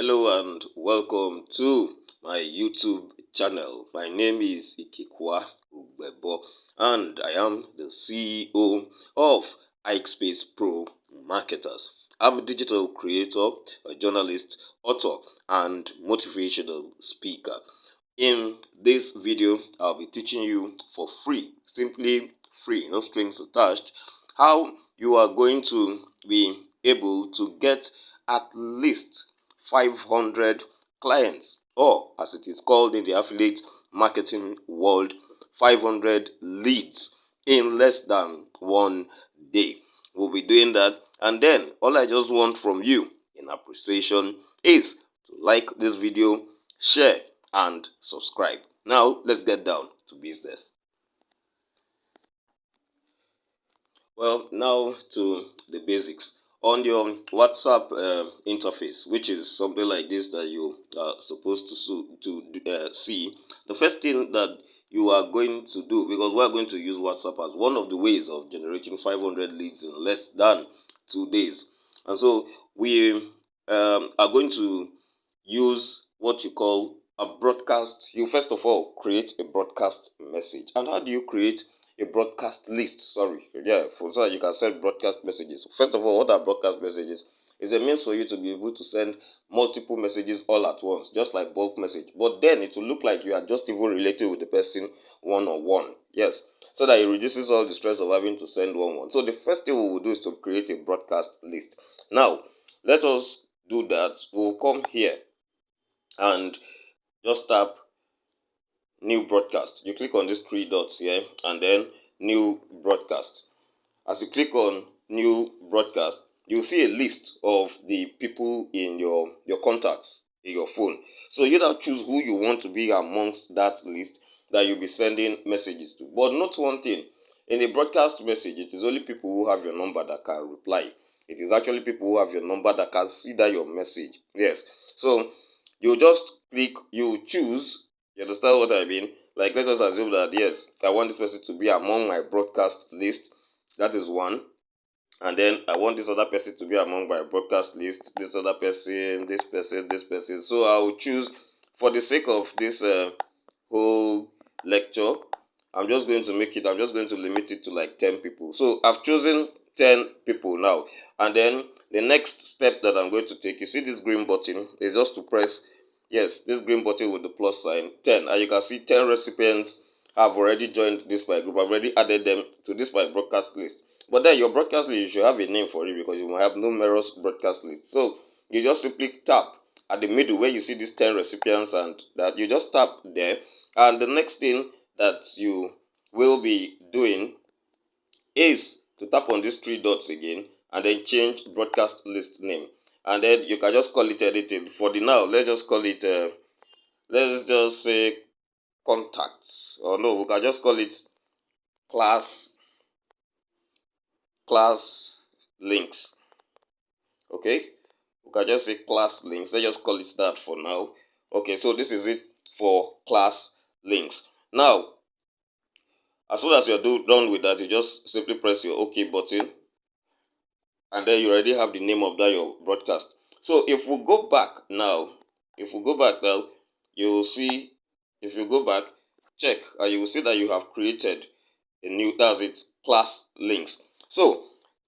Hello and welcome to my YouTube channel. My name is Ikekwa Ugbebo and I am the CEO of Ikespace Pro Marketers. I'm a digital creator, a journalist, author, and motivational speaker. In this video, I'll be teaching you for free, simply free, no strings attached, how you are going to be able to get at least 500 clients, or as it is called in the affiliate marketing world, 500 leads in less than 1 day. We'll be doing that, and then all I just want from you in appreciation is to like this video, share, and subscribe. Now, let's get down to business. Well, now to the basics. On your WhatsApp interface, which is something like this that you are supposed to see, the first thing that you are going to do, because we are going to use WhatsApp as one of the ways of generating 500 leads in less than 2 days. And so we are going to use what you call a broadcast. You first of all create a broadcast message. And how do you create a broadcast list? So that you can send broadcast messages. First of all, what are broadcast messages? It's a means for you to be able to send multiple messages all at once, just like bulk message. But then it will look like you are just even related with the person one-on-one. Yes, so that it reduces all the stress of having to send one-on-one. So the first thing we will do is to create a broadcast list. Now, let us do that. We'll come here and just tap new broadcast. You click on these three dots here and then new broadcast. As you click on new broadcast, you'll see a list of the people in your contacts in your phone. So you now choose who you want to be amongst that list that you'll be sending messages to. But note one thing, in a broadcast message, it is only people who have your number that can reply. It is actually people who have your number that can see that your message. Yes. So you just click, you choose. You understand what I mean? Like, let us assume that, yes, I want this person to be among my broadcast list. That is one. And then I want this other person to be among my broadcast list. This other person, this person, this person. So I will choose, for the sake of this whole lecture, I'm just going to limit it to like 10 people. So I've chosen 10 people now. And then the next step that I'm going to take, you see this green button, is just to press, yes, this green button with the plus sign, 10. And you can see 10 recipients have already joined this my group. I've already added them to this my broadcast list. But then your broadcast list, you should have a name for it because you might have numerous broadcast lists. So you just simply tap at the middle where you see these 10 recipients, and that you just tap there. And the next thing that you will be doing is to tap on these three dots again and then change broadcast list name. And then you can just call it anything. For the now, let's just call it, let's just say contacts. Or no, we can just call it class links. Okay, we can just say class links. Let's just call it that for now. Okay, so this is it for class links. Now, as soon as you're done with that, you just simply press your OK button, and then you already have the name of that your broadcast. So if we go back now, you will see, if you go back, check, and you will see that you have created a new, that's it, class links. So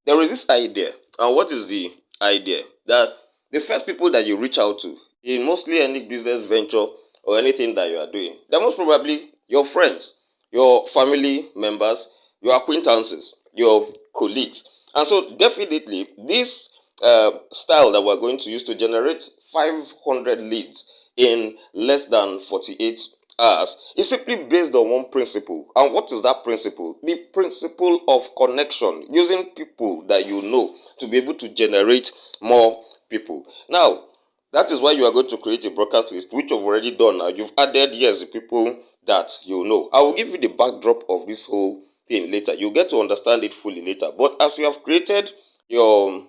there is this idea, and what is the idea? That the first people that you reach out to in mostly any business venture or anything that you are doing, they're most probably your friends, your family members, your acquaintances, your colleagues. And so definitely this style that we're going to use to generate 500 leads in less than 48 hours is simply based on one principle. And what is that principle? The principle of connection, using people that you know to be able to generate more people. Now, that is why you are going to create a broadcast list, which you've already done. Now, you've added, yes, the people that you know. I will give you the backdrop of this whole thing later. You'll get to understand it fully later. But as you have created your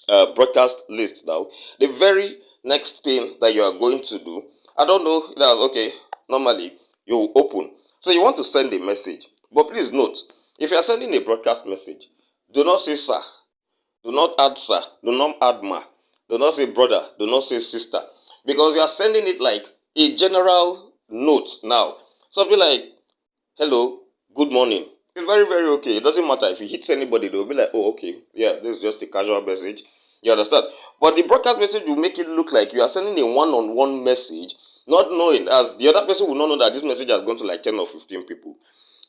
broadcast list now, the very next thing that you are going to do, I don't know, that's okay, normally you open. So you want to send a message. But please note, if you are sending a broadcast message, do not say sir, do not add sir, do not add ma. Do not say brother. Do not say sister. Because you are sending it like a general note now. Something like, hello, good morning. It's very, very okay. It doesn't matter. If it hits anybody, they'll be like, oh, okay. Yeah, this is just a casual message. You understand? But the broadcast message will make it look like you are sending a one-on-one message, not knowing, as the other person will not know that this message has gone to like 10 or 15 people.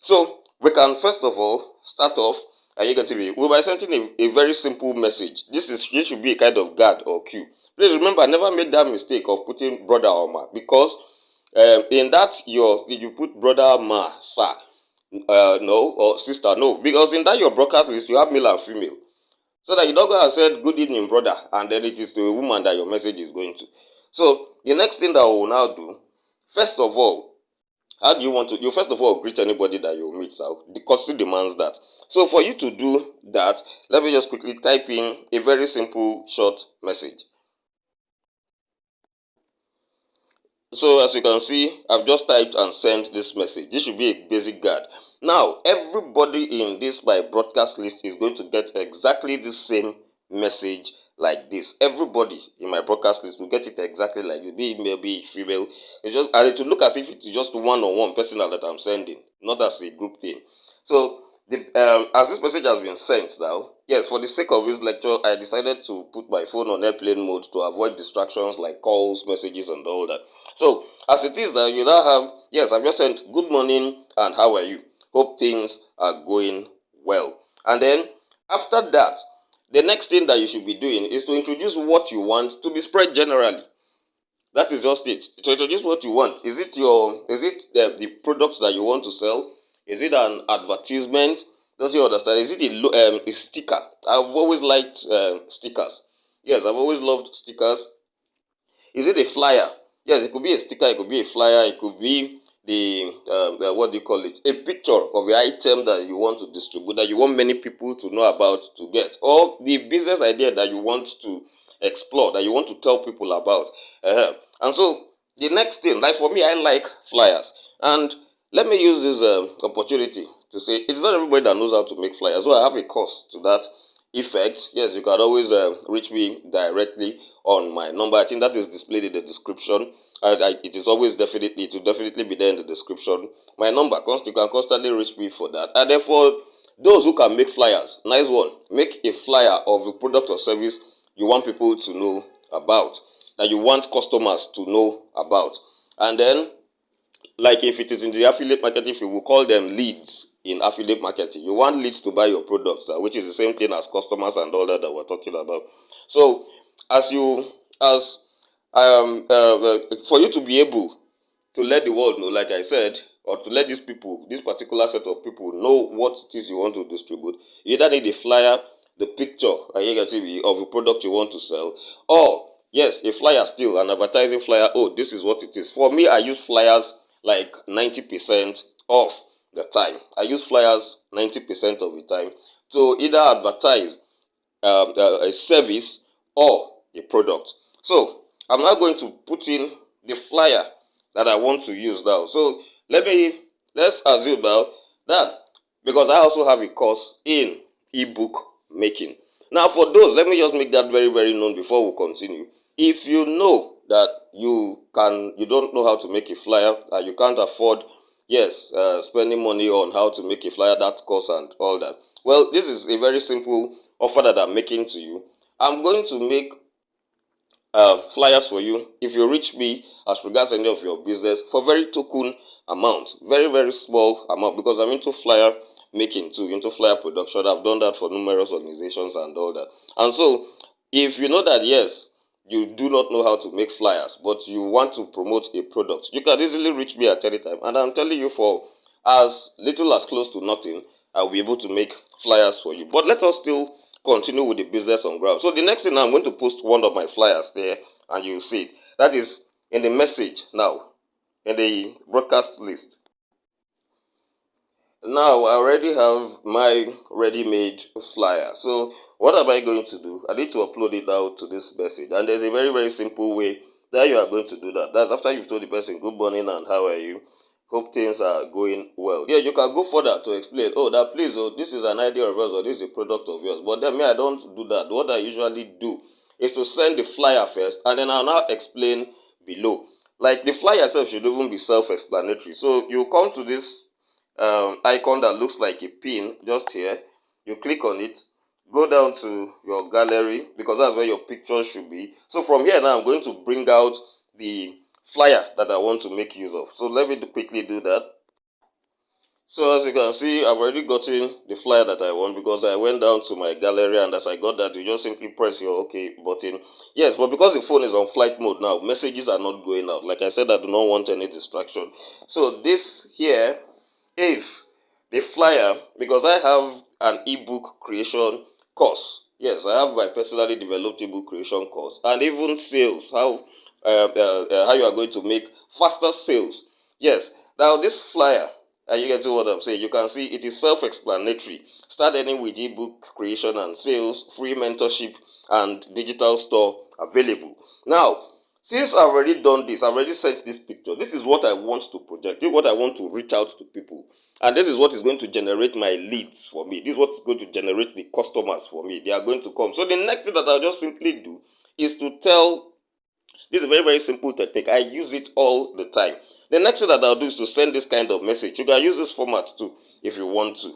So we can first of all start off, and you can see we by sending a very simple message. This should be a kind of guard or cue. Please remember, never make that mistake of putting brother or ma, because in that your did you put brother, ma, sir, no, or sister, no, because in that your broadcast list you have male and female, so that you don't go and say good evening brother and then it is to a woman that your message is going to. So the next thing that we will now do, first of all, how do you want to? You first of all greet anybody that you meet. Now, the courtesy demands that. So for you to do that, let me just quickly type in a very simple short message. So as you can see, I've just typed and sent this message. This should be a basic guard. Now, everybody in this my broadcast list is going to get exactly the same message like this. Everybody in my broadcast list will get it exactly like this. Be it male, be it female. It's just, and it will look as if it's just one-on-one personal that I'm sending, not as a group thing. So as this message has been sent now, yes, for the sake of this lecture, I decided to put my phone on airplane mode to avoid distractions like calls, messages, and all that. So as it is now, you now have, yes, I've just sent good morning and how are you? Hope things are going well. And then after that, the next thing that you should be doing is to introduce what you want to be spread generally. That is just it. To introduce what you want. Is it the products that you want to sell? Is it an advertisement? Don't you understand? Is it a sticker? I've always liked stickers. Yes, I've always loved stickers. Is it a flyer? Yes, it could be a sticker, it could be a flyer, it could be what do you call it? A picture of the item that you want to distribute, that you want many people to know about to get, or the business idea that you want to explore, that you want to tell people about. And so the next thing, like for me, I like flyers. And let me use this opportunity to say it's not everybody that knows how to make flyers. So I have a course to that effect. Yes, you can always reach me directly on my number. I think that is displayed in the description. It is always definitely, it will definitely be there in the description. My number, you can constantly reach me for that. And therefore, those who can make flyers, nice one. Make a flyer of a product or service you want people to know about, that you want customers to know about. And then, like if it is in the affiliate marketing, if you will call them leads in affiliate marketing, you want leads to buy your products, which is the same thing as customers and all that we're talking about. So as for you to be able to let the world know, like I said, or to let these people, this particular set of people, know what it is you want to distribute, you either need a flyer, the picture of a product you want to sell, or yes, a flyer, still an advertising flyer. Oh, this is what it is. For me, I use flyers like 90% of the time. I use flyers 90% of the time to either advertise a service or a product. So I'm now going to put in the flyer that I want to use now. So let's assume now that, because I also have a course in ebook making. Now for those, let me just make that very, very known before we continue. If you know that you don't know how to make a flyer and you can't afford, yes, spending money on how to make a flyer, that course and all that, well, this is a very simple offer that I'm making to you. I'm going to make flyers for you if you reach me as regards any of your business for very token amount, very, very small amount, because I'm into flyer making too, into flyer production. I've done that for numerous organizations and all that. And so if you know that, yes, you do not know how to make flyers, but you want to promote a product, you can easily reach me at any time. And I'm telling you, for as little as close to nothing, I'll be able to make flyers for you. But let us still continue with the business on ground. So the next thing, I'm going to post one of my flyers there and you'll see it. That is in the message now, in the broadcast list. Now I already have my ready-made flyer. So what am I going to do? I need to upload it now to this message. And there's a very, very simple way that you are going to do that. That's after you've told the person good morning and how are you. Hope things are going well. Yeah, you can go further to explain. Oh, that please, oh, this is an idea of yours or this is a product of yours. But then me, I don't do that. What I usually do is to send the flyer first, and then I'll now explain below. Like the flyer itself should even be self-explanatory. So you come to this icon that looks like a pin just here. You click on it, go down to your gallery because that's where your pictures should be. So from here now, I'm going to bring out the flyer that I want to make use of. So let me quickly do that. So as you can see, I've already gotten the flyer that I want because I went down to my gallery, and as I got that, you just simply press your OK button. Yes, but because the phone is on flight mode now, messages are not going out. Like I said, I do not want any distraction. So this here is the flyer because I have an ebook creation course. Yes, I have my personally developed ebook creation course, and even sales, how you are going to make faster sales. Yes, now this flyer, and you get to what I'm saying, you can see it is self-explanatory. Start earning with ebook creation and sales, free mentorship, and digital store available. Now, since I've already done this, I've already sent this picture. This is what I want to project. This is what I want to reach out to people. And this is what is going to generate my leads for me. This is what is going to generate the customers for me. They are going to come. So the next thing that I'll just simply do is to tell, this is a very, very simple technique. I use it all the time. The next thing that I'll do is to send this kind of message. You can use this format too if you want to.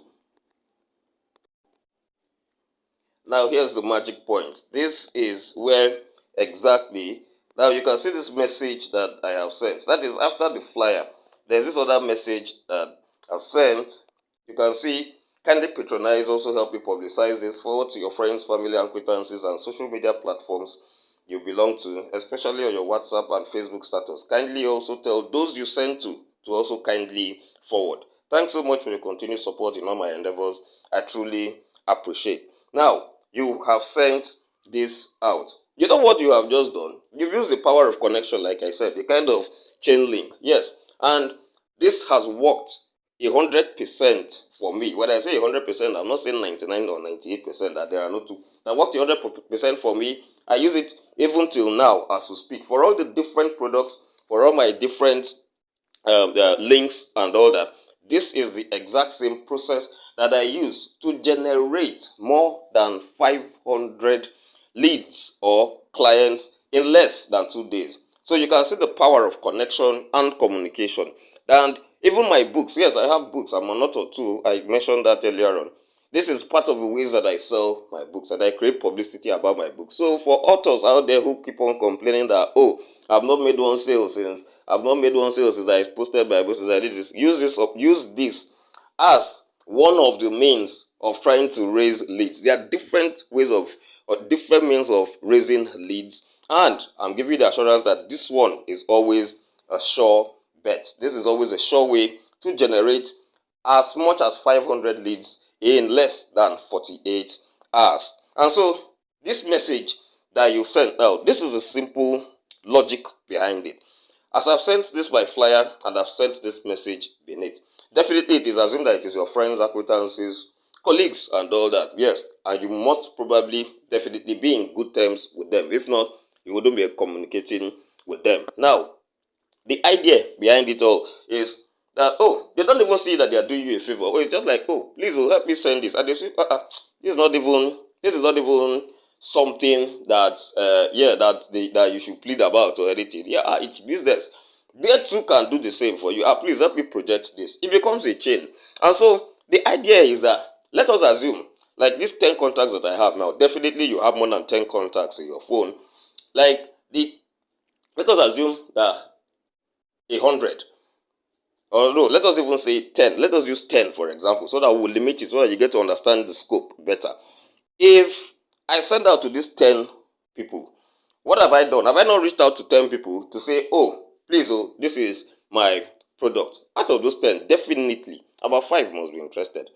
Now here's the magic point. This is where exactly, now you can see this message that I have sent. That is after the flyer. There's this other message that I've sent. You can see, kindly patronize, also help you publicize this, forward to your friends, family, acquaintances, and social media platforms you belong to, especially on your WhatsApp and Facebook status. Kindly also tell those you send to also kindly forward. Thanks so much for your continued support in all my endeavors. I truly appreciate. Now, you have sent this out. You know what you have just done? You've used the power of connection, like I said, the kind of chain link. Yes, and this has worked 100% for me. When I say 100%, I'm not saying 99 or 98% that there are no two. That worked 100% for me. I use it even till now as we speak for all the different products, for all my different links and all that. This is the exact same process that I use to generate more than 500 leads or clients in less than 2 days. So you can see the power of connection and communication. And even my books, yes, I have books. I'm an author too. I mentioned that earlier on. This is part of the ways that I sell my books, and I create publicity about my books. So for authors out there who keep on complaining that, oh, I've not made one sale since I posted my books, since I did this, use this as one of the means of trying to raise leads. There are different ways of, or different means of raising leads, and I'm giving you the assurance that this one is always a sure bet. This is always a sure way to generate as much as 500 leads in less than 48 hours. And so this message that you sent out, this is a simple logic behind it. As I've sent this by flyer and I've sent this message beneath, definitely it is assumed that it is your friends, acquaintances, colleagues, and all that. Yes, and you must probably definitely be in good terms with them. If not, you wouldn't be communicating with them. Now, the idea behind it all is that, oh, they don't even see that they are doing you a favor. Oh, it's just like, oh, please, oh, help me send this. And they say, this is not even something that, that you should plead about or anything. Yeah, it's business. They too can do the same for you. Please help me project this. It becomes a chain. And so the idea is that, let us assume, like these 10 contacts that I have now, definitely you have more than 10 contacts in your phone. Like let us assume that 100, or no, let us even say 10. Let us use 10 for example, so that we will limit it, so that you get to understand the scope better. If I send out to these 10 people, what have I done? Have I not reached out to 10 people to say, oh, please, oh, this is my product? Out of those 10, definitely about 5 must be interested.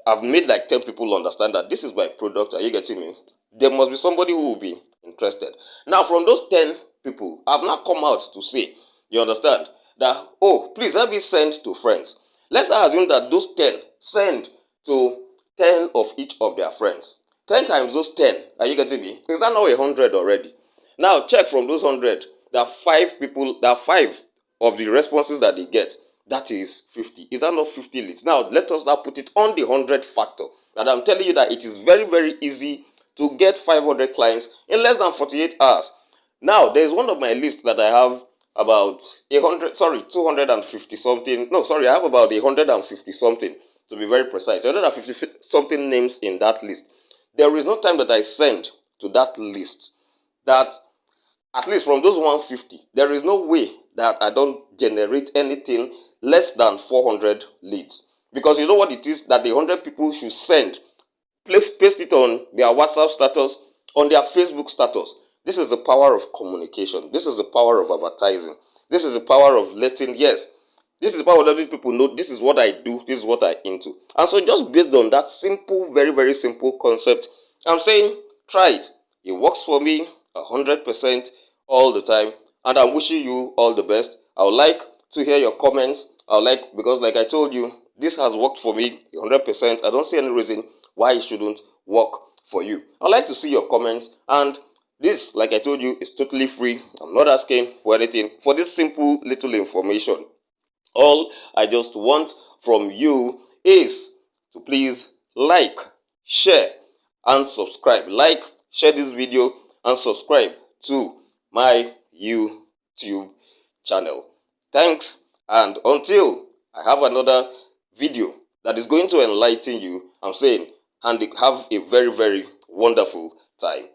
I've made like 10 people understand that this is my product. Are you getting me? There must be somebody who will be interested. Now, from those 10 people, I've not come out to say, you understand, that, oh, please help me send to friends. Let's assume that those 10 send to 10 of each of their friends. 10 times those 10, are you getting me? Is that now 100 already? Now, check from those 100, there are 5 people, there are 5 of the responses that they get. That is 50. Is that not 50 leads? Now, let us now put it on the 100 factor. And I'm telling you that it is very, very easy to get 500 clients in less than 48 hours. Now, there's one of my lists that I have about 250 something. No, sorry, I have about 150 something, to be very precise. 150 something names in that list. There is no time that I send to that list that, at least from those 150, there is no way that I don't generate anything less than 400 leads. Because you know what it is that the 100 people should send? Paste it on their WhatsApp status, on their Facebook status. This is the power of communication. This is the power of advertising. This is the power of letting, yes, this is the power of letting people know this is what I do, this is what I into. And so just based on that simple, very, very simple concept, I'm saying try it. It works for me 100% all the time. And I'm wishing you all the best. I would like to hear your comments. Because like I told you, this has worked for me 100%. I don't see any reason why it shouldn't work for you. I'd like to see your comments, and this, like I told you, is totally free. I'm not asking for anything for this simple little information. All I just want from you is to please like, share, and subscribe. Like, share this video, and subscribe to my YouTube channel. Thanks, and until I have another video that is going to enlighten you, I'm saying, and have a very, very wonderful time.